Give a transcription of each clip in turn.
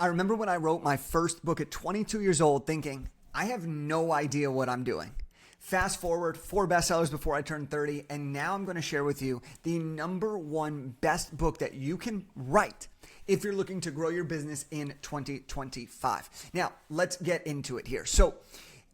I remember when I wrote my first book at 22 years old thinking, I have no idea what I'm doing. Fast forward, 4 bestsellers before I turned 30, and now I'm going to share with you the number one best book that you can write if you're looking to grow your business in 2025. Now, let's get into it here. So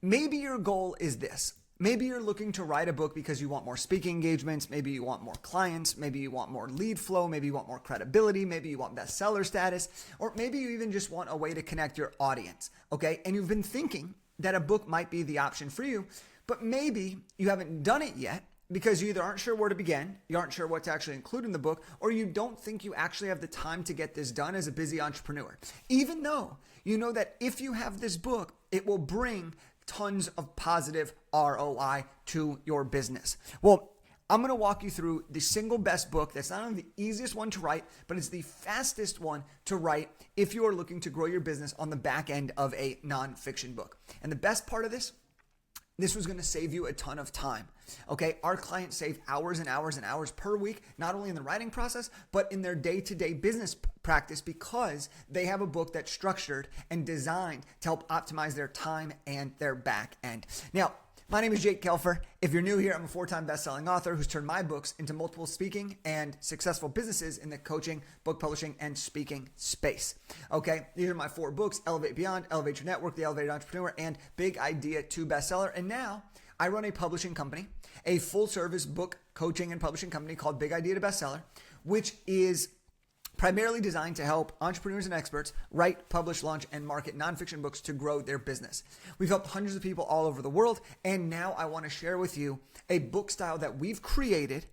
maybe your goal is this. Maybe you're looking to write a book because you want more speaking engagements. Maybe you want more clients. Maybe you want more lead flow. Maybe you want more credibility. Maybe you want bestseller status. Or maybe you even just want a way to connect your audience. Okay. And you've been thinking that a book might be the option for you, but maybe you haven't done it yet because you either aren't sure where to begin, you aren't sure what to actually include in the book, or you don't think you actually have the time to get this done as a busy entrepreneur. Even though you know that if you have this book, it will bring tons of positive ROI to your business. Well, I'm going to walk you through the single best book that's not only the easiest one to write, but it's the fastest one to write if you are looking to grow your business on the back end of a nonfiction book. And the best part of this was going to save you a ton of time. Okay, our clients save hours and hours and hours per week, not only in the writing process, but in their day-to-day business practice because they have a book that's structured and designed to help optimize their time and their back end. Now, my name is Jake Kelfer. If you're new here, I'm a 4-time best-selling author who's turned my books into multiple speaking and successful businesses in the coaching, book publishing, and speaking space. Okay, these are my 4 books: Elevate Beyond, Elevate Your Network, The Elevated Entrepreneur, and Big Idea to Bestseller. And now I run a publishing company, a full-service book coaching and publishing company called Big Idea to Bestseller, which is primarily designed to help entrepreneurs and experts write, publish, launch, and market nonfiction books to grow their business. We've helped hundreds of people all over the world, and now I want to share with you a book style that we've created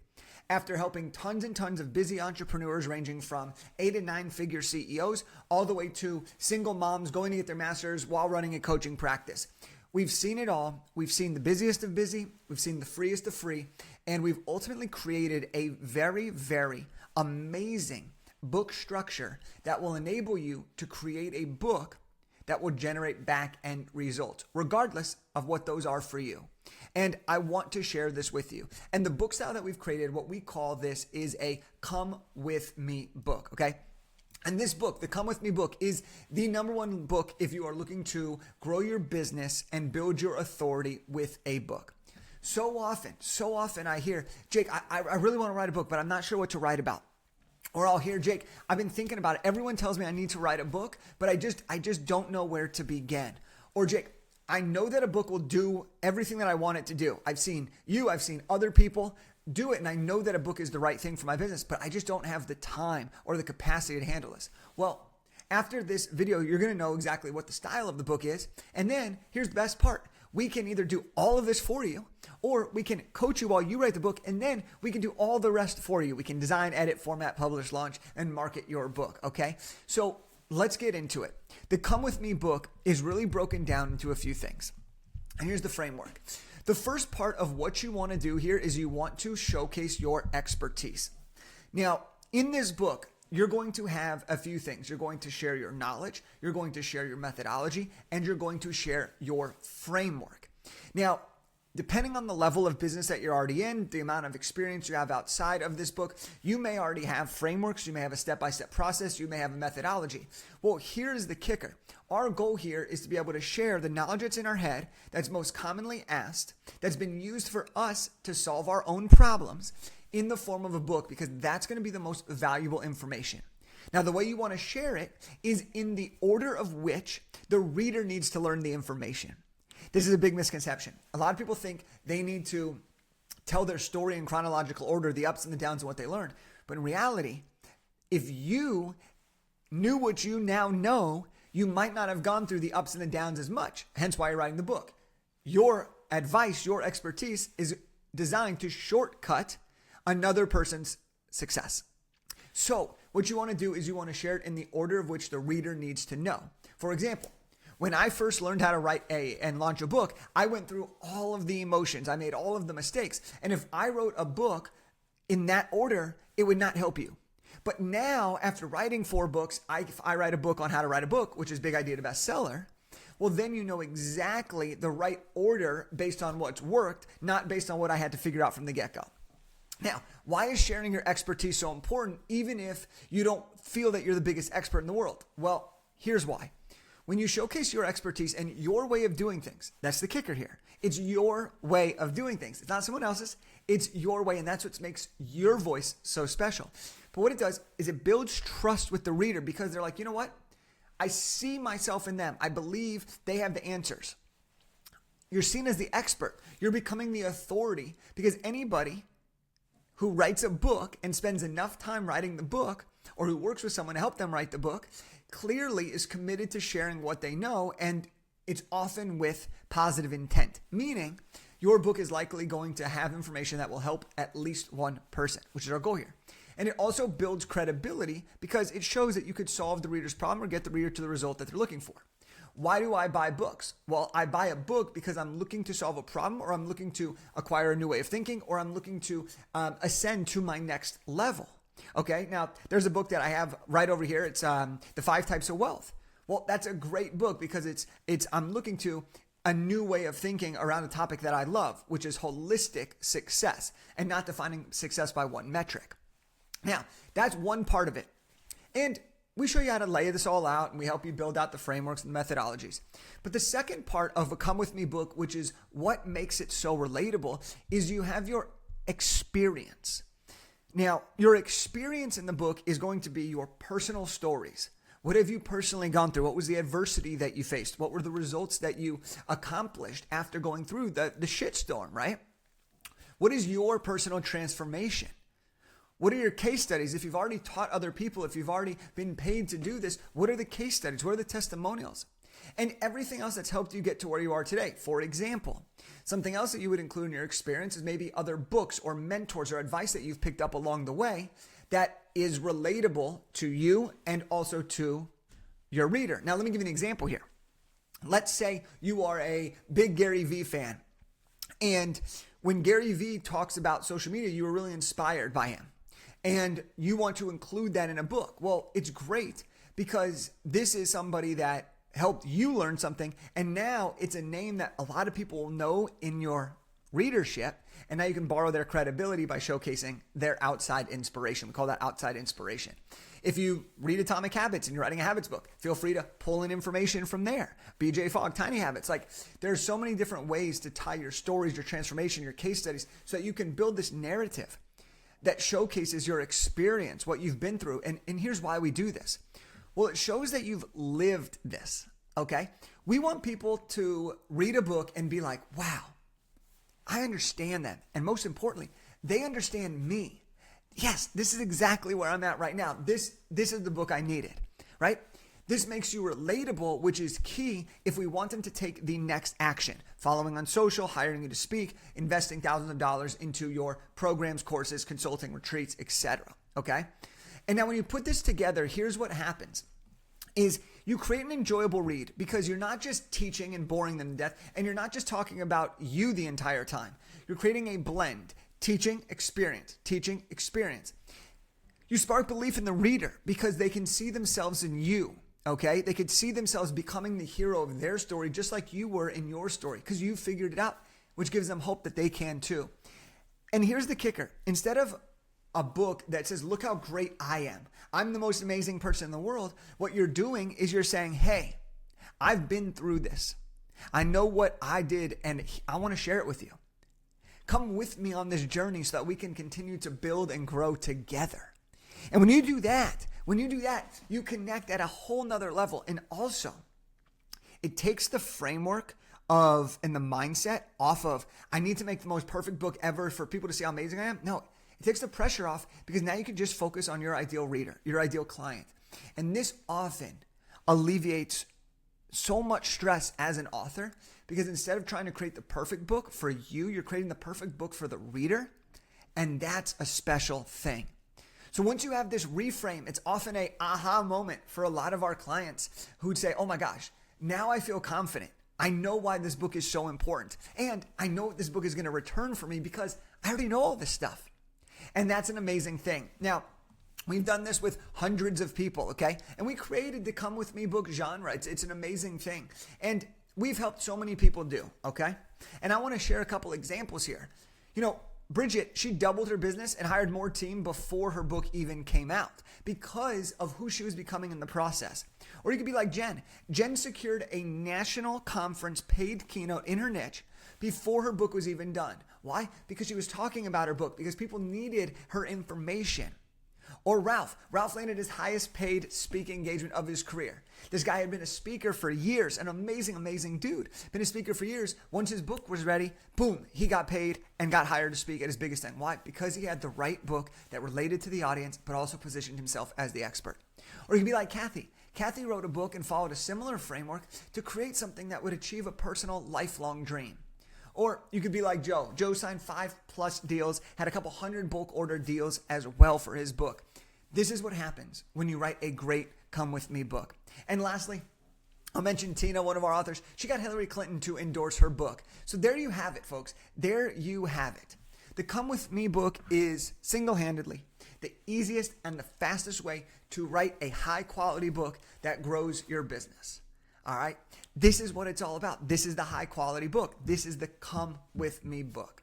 after helping tons and tons of busy entrepreneurs ranging from 8 and 9-figure CEOs all the way to single moms going to get their master's while running a coaching practice. We've seen it all. We've seen the busiest of busy. We've seen the freest of free. And we've ultimately created a very, very amazing book structure that will enable you to create a book that will generate back-end results, regardless of what those are for you. And I want to share this with you. And the book style that we've created, what we call this is a Come With Me book, okay? And this book, the Come With Me book, is the number one book if you are looking to grow your business and build your authority with a book. So often I hear, Jake, I really want to write a book, but I'm not sure what to write about. Or I'll hear, Jake, I've been thinking about it. Everyone tells me I need to write a book, but I just don't know where to begin. Or Jake, I know that a book will do everything that I want it to do. I've seen other people do it, and I know that a book is the right thing for my business, but I just don't have the time or the capacity to handle this. Well, after this video, you're going to know exactly what the style of the book is. And then here's the best part. We can either do all of this for you, or we can coach you while you write the book, and then we can do all the rest for you. We can design, edit, format, publish, launch, and market your book, okay? So let's get into it. The Come With Me book is really broken down into a few things. And here's the framework. The first part of what you want to do here is you want to showcase your expertise. Now, in this book, you're going to have a few things. You're going to share your knowledge, you're going to share your methodology, and you're going to share your framework. Now, depending on the level of business that you're already in, the amount of experience you have outside of this book, you may already have frameworks, you may have a step-by-step process, you may have a methodology. Well, here's the kicker. Our goal here is to be able to share the knowledge that's in our head, that's most commonly asked, that's been used for us to solve our own problems in the form of a book, because that's going to be the most valuable information. Now, the way you want to share it is in the order of which the reader needs to learn the information. This is a big misconception. A lot of people think they need to tell their story in chronological order, the ups and the downs and what they learned. But in reality, if you knew what you now know, you might not have gone through the ups and the downs as much. Hence why you're writing the book. Your advice, your expertise is designed to shortcut another person's success. So what you want to do is you want to share it in the order of which the reader needs to know. For example, when I first learned how to write and launch a book, I went through all of the emotions. I made all of the mistakes. And if I wrote a book in that order, it would not help you. But now, after writing 4 books, if I write a book on how to write a book, which is Big Idea to Bestseller, well, then you know exactly the right order based on what's worked, not based on what I had to figure out from the get-go. Now, why is sharing your expertise so important, even if you don't feel that you're the biggest expert in the world? Well, Here's why. When you showcase your expertise and your way of doing things, that's the kicker here. It's your way of doing things. It's not someone else's. It's your way, and that's what makes your voice so special. But what it does is it builds trust with the reader because they're like, you know what? I see myself in them. I believe they have the answers. You're seen as the expert. You're becoming the authority because anybody who writes a book and spends enough time writing the book, or who works with someone to help them write the book, clearly is committed to sharing what they know, and it's often with positive intent, meaning your book is likely going to have information that will help at least one person, which is our goal here. And it also builds credibility because it shows that you could solve the reader's problem or get the reader to the result that they're looking for. Why do I buy books? Well, I buy a book because I'm looking to solve a problem, or I'm looking to acquire a new way of thinking, or I'm looking to ascend to my next level. Okay, now there's a book that I have right over here. It's The 5 Types of Wealth. Well, that's a great book because I'm looking to a new way of thinking around a topic that I love, which is holistic success and not defining success by one metric. Now, that's one part of it. And we show you how to lay this all out, and we help you build out the frameworks and methodologies. But the second part of a Come With Me book, which is what makes it so relatable, is you have your experience. Now, your experience in the book is going to be your personal stories. What have you personally gone through? What was the adversity that you faced? What were the results that you accomplished after going through the shitstorm, right? What is your personal transformation? What are your case studies? If you've already taught other people, if you've already been paid to do this, what are the case studies? What are the testimonials? And everything else that's helped you get to where you are today. For example, something else that you would include in your experience is maybe other books or mentors or advice that you've picked up along the way that is relatable to you and also to your reader. Now, let me give you an example here. Let's say you are a big Gary Vee fan, and when Gary Vee talks about social media, you were really inspired by him, and you want to include that in a book. Well, it's great because this is somebody that helped you learn something, and now it's a name that a lot of people will know in your readership, and now you can borrow their credibility by showcasing their outside inspiration. We call that outside inspiration. If you read Atomic Habits and you're writing a habits book, feel free to pull in information from there. BJ Fogg, Tiny Habits. Like, there's so many different ways to tie your stories, your transformation, your case studies, so that you can build this narrative that showcases your experience, what you've been through. And here's why we do this. Well, it shows that you've lived this, okay? We want people to read a book and be like, wow, I understand them. And most importantly, they understand me. Yes, this is exactly where I'm at right now. This is the book I needed, right? This makes you relatable, which is key if we want them to take the next action. Following on social, hiring you to speak, investing thousands of dollars into your programs, courses, consulting, retreats, etc. Okay? And now when you put this together, here's what happens. Is you create an enjoyable read because you're not just teaching and boring them to death, and you're not just talking about you the entire time. You're creating a blend. Teaching, experience. Teaching, experience. You spark belief in the reader because they can see themselves in you, okay? They could see themselves becoming the hero of their story just like you were in your story because you figured it out, which gives them hope that they can too. And here's the kicker. Instead of a book that says, look how great I am, I'm the most amazing person in the world, what you're doing is you're saying, hey, I've been through this. I know what I did, and I want to share it with you. Come with me on this journey so that we can continue to build and grow together. And when you do that, you connect at a whole nother level. And also, it takes the framework of and the mindset off of, I need to make the most perfect book ever for people to see how amazing I am. No, it takes the pressure off because now you can just focus on your ideal reader, your ideal client. And this often alleviates so much stress as an author because instead of trying to create the perfect book for you, you're creating the perfect book for the reader. And that's a special thing. So once you have this reframe, it's often a aha moment for a lot of our clients who'd say, oh my gosh, now I feel confident. I know why this book is so important. And I know what this book is going to return for me because I already know all this stuff. And that's an amazing thing. Now, we've done this with hundreds of people, okay? And we created the Come With Me book genre. It's an amazing thing. And we've helped so many people do, okay? And I want to share a couple examples here. You know, Bridget, she doubled her business and hired more team before her book even came out because of who she was becoming in the process. Or you could be like Jen. Jen secured a national conference paid keynote in her niche before her book was even done. Why? Because she was talking about her book, because people needed her information. Or Ralph. Ralph landed his highest paid speaking engagement of his career. This guy had been a speaker for years, an amazing, amazing dude. Been a speaker for years. Once his book was ready, boom, he got paid and got hired to speak at his biggest thing. Why? Because he had the right book that related to the audience, but also positioned himself as the expert. Or you could be like Kathy. Kathy wrote a book and followed a similar framework to create something that would achieve a personal, lifelong dream. Or you could be like Joe. Joe signed 5+ deals, had a couple hundred bulk order deals as well for his book. This is what happens when you write a great Come With Me book. And lastly, I'll mention Tina, one of our authors. She got Hillary Clinton to endorse her book. So there you have it, folks. There you have it. The Come With Me book is single-handedly the easiest and the fastest way to write a high-quality book that grows your business. All right? This is what it's all about. This is the high-quality book. This is the Come With Me book.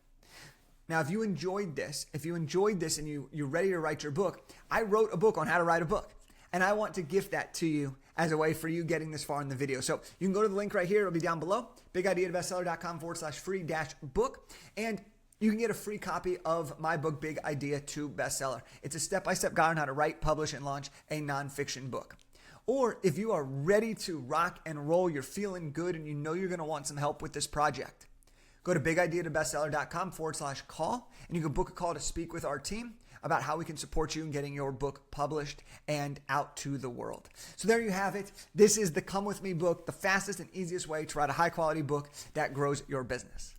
Now, if you enjoyed this and you're ready to write your book, I wrote a book on how to write a book. And I want to gift that to you as a way for you getting this far in the video. So you can go to the link right here. It'll be down below, bigideatobestseller.com/free-book. And you can get a free copy of my book, Big Idea to Bestseller. It's a step-by-step guide on how to write, publish, and launch a nonfiction book. Or if you are ready to rock and roll, you're feeling good, and you know you're going to want some help with this project, go to bigideatobestseller.com/call, and you can book a call to speak with our team about how we can support you in getting your book published and out to the world. So there you have it. This is the Come With Me book, the fastest and easiest way to write a high-quality book that grows your business.